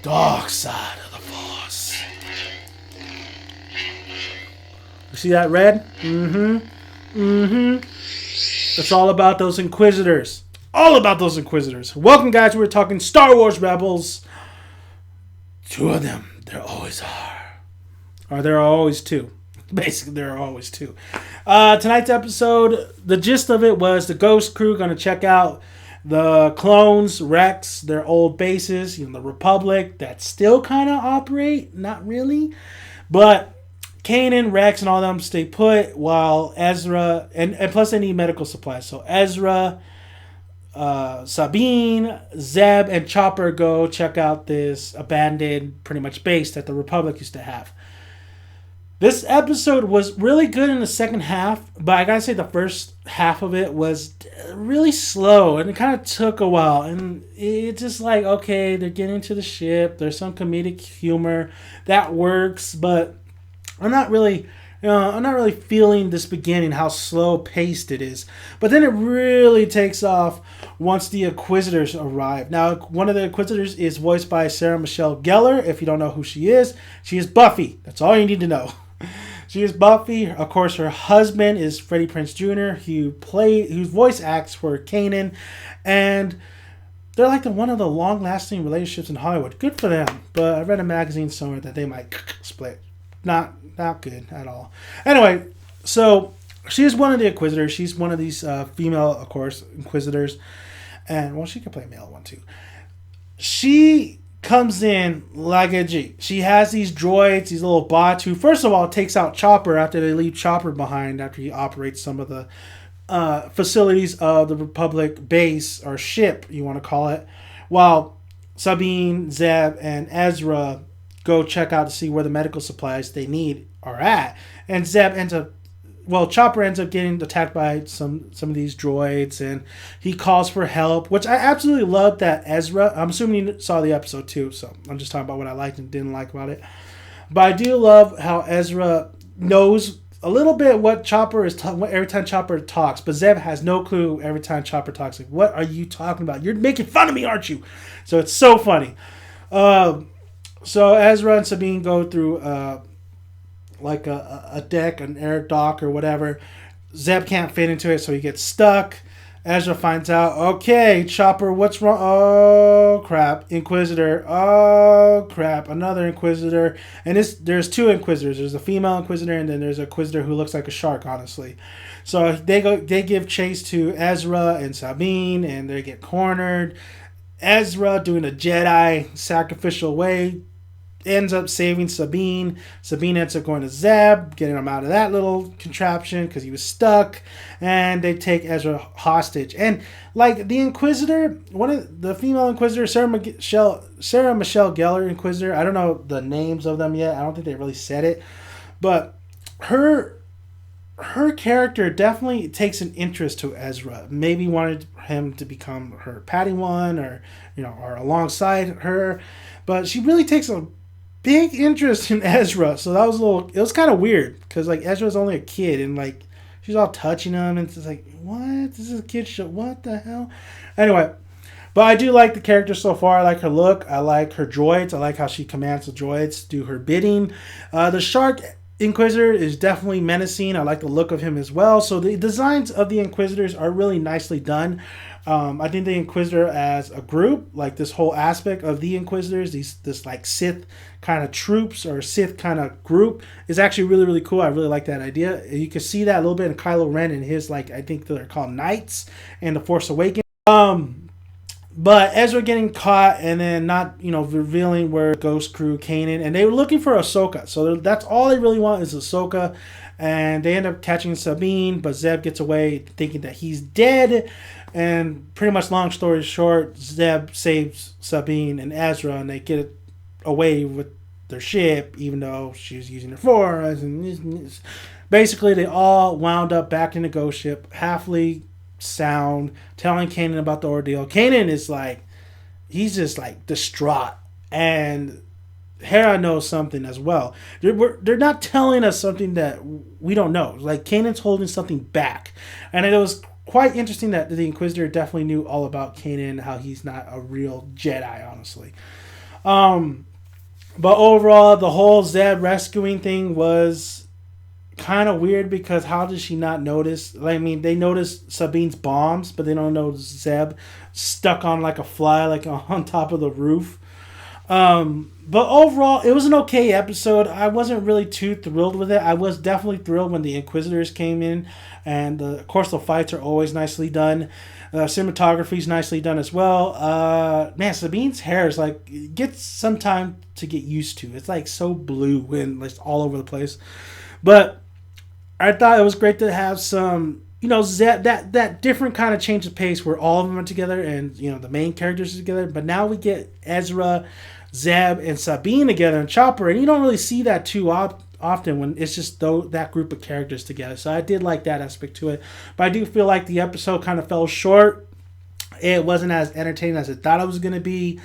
dark side of the Force. You see that red? It's all about those Inquisitors. All about those Inquisitors. Welcome, guys. We're talking Star Wars Rebels. Two of them. There always are. Or there are always two. Basically, there are always two. Tonight's episode, the gist of it was the Ghost Crew going to check out the clones, Rex, their old bases, the Republic that still kind of operate. Not really. But Kanan, Rex, and all them stay put while Ezra, and plus they need medical supplies. So Ezra, Sabine, Zeb, and Chopper go check out this abandoned, pretty much base that the Republic used to have. This episode was really good in the second half, but I gotta say the first half of it was really slow, and it kind of took a while. And it's just like, okay, they're getting to the ship. There's some comedic humor that works, but I'm not really feeling this beginning, how slow paced it is. But then it really takes off once the Inquisitors arrive. Now, one of the Inquisitors is voiced by Sarah Michelle Gellar. If you don't know who she is Buffy. That's all you need to know. She is Buffy. Of course, her husband is Freddie Prinze Jr., whose voice acts for Kanan, and they're like one of the long-lasting relationships in Hollywood. Good for them. But I read a magazine somewhere that they might split. Not good at all. Anyway, so she is one of the Inquisitors. She's one of these female, of course, Inquisitors. And, well, she could play male one, too. She comes in like a G. She has these droids, these little bots who, first of all, takes out Chopper after they leave Chopper behind after he operates some of the facilities of the Republic base, or ship, you want to call it, while Sabine, Zeb, and Ezra go check out to see where the medical supplies they need are at. And Chopper ends up getting attacked by some of these droids, and he calls for help, which I absolutely loved that Ezra, I'm assuming you saw the episode too, so I'm just talking about what I liked and didn't like about it. But I do love how Ezra knows a little bit what Chopper is every time Chopper talks, but Zeb has no clue every time Chopper talks. Like, what are you talking about? You're making fun of me, aren't you? So it's so funny. So Ezra and Sabine go through like a deck, an air dock or whatever. Zeb can't fit into it, so he gets stuck. Ezra finds out, okay, Chopper, what's wrong? Oh, crap. Inquisitor. Oh, crap. Another Inquisitor. And there's two Inquisitors. There's a female Inquisitor, and then there's an Inquisitor who looks like a shark, honestly. So they give chase to Ezra and Sabine, and they get cornered. Ezra, doing a Jedi sacrificial way, ends up saving Sabine. Sabine ends up going to Zeb, getting him out of that little contraption because he was stuck. And they take Ezra hostage. And like the Inquisitor, one of the female Inquisitor, Sarah Michelle Gellar Inquisitor. I don't know the names of them yet. I don't think they really said it. But her character definitely takes an interest to Ezra. Maybe wanted him to become her Padawan, or alongside her. But she really takes a big interest in Ezra. So that was it was kind of weird because like Ezra's only a kid and like she's all touching him and it's like, what? This is a kid show. What the hell? Anyway, but I do like the character so far. I like her look. I like her droids. I like how she commands the droids to do her bidding. The Shark Inquisitor is definitely menacing. I like the look of him as well. So the designs of the Inquisitors are really nicely done. I think the Inquisitor as a group, like this whole aspect of the Inquisitors, this like Sith kind of troops or Sith kind of group is actually really, really cool. I really like that idea. You can see that a little bit in Kylo Ren and his, like, I think they're called Knights and The Force Awakens. But Ezra getting caught and then not, revealing where Ghost Crew, Kanan, and they were looking for Ahsoka. So that's all they really want is Ahsoka. And they end up catching Sabine, but Zeb gets away thinking that he's dead. And pretty much long story short, Zeb saves Sabine and Ezra, and they get away with their ship, even though she was using her Force. And basically, they all wound up back in the ghost ship, halfly sound, telling Kanan about the ordeal. Kanan is like, he's just like distraught. And Hera knows something as well. They're not telling us something that we don't know. Like, Kanan's holding something back. And it was quite interesting that the Inquisitor definitely knew all about Kanan, how he's not a real Jedi, honestly. Um, but overall, the whole Zeb rescuing thing was kind of weird because how did she not notice? I mean, they noticed Sabine's bombs, but they don't notice Zeb stuck on like a fly, like on top of the roof. But overall, it was an okay episode. I wasn't really too thrilled with it. I was definitely thrilled when the Inquisitors came in, and of course the fights are always nicely done. Cinematography is nicely done as well. Man, Sabine's hair is like it gets some time to get used to. It's like so blue and like all over the place. But I thought it was great to have some, that different kind of change of pace where all of them are together and the main characters are together. But now we get Ezra, Zeb, and Sabine together and Chopper, and you don't really see that too often when it's just that group of characters together. So I did like that aspect to it, but I do feel like the episode kind of fell short. It wasn't as entertaining as I thought it was going to be.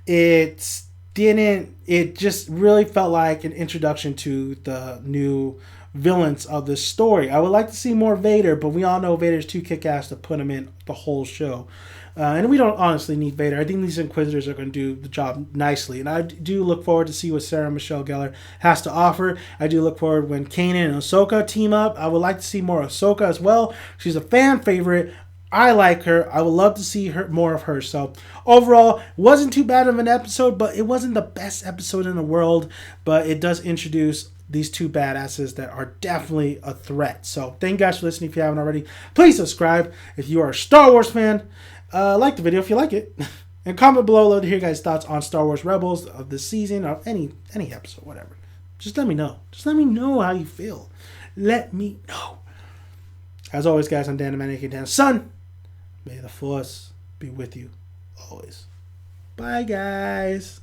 It didn't. It just really felt like an introduction to the new villains of this story. I would like to see more Vader, but we all know Vader's too kick-ass to put him in the whole show. And we don't honestly need Vader. I think these Inquisitors are going to do the job nicely. And I do look forward to see what Sarah Michelle Gellar has to offer. I do look forward when Kanan and Ahsoka team up. I would like to see more Ahsoka as well. She's a fan favorite. I like her. I would love to see more of her. So overall, wasn't too bad of an episode, but it wasn't the best episode in the world. But it does introduce these two badasses that are definitely a threat. So thank you guys for listening. If you haven't already, please subscribe. If you are a Star Wars fan, like the video if you like it. And comment below. Love to hear you guys' thoughts on Star Wars Rebels of this season or any episode, whatever. Just let me know. Just let me know how you feel. Let me know. As always, guys, I'm Dan the Man, aka Dan's son. May the Force be with you always. Bye, guys.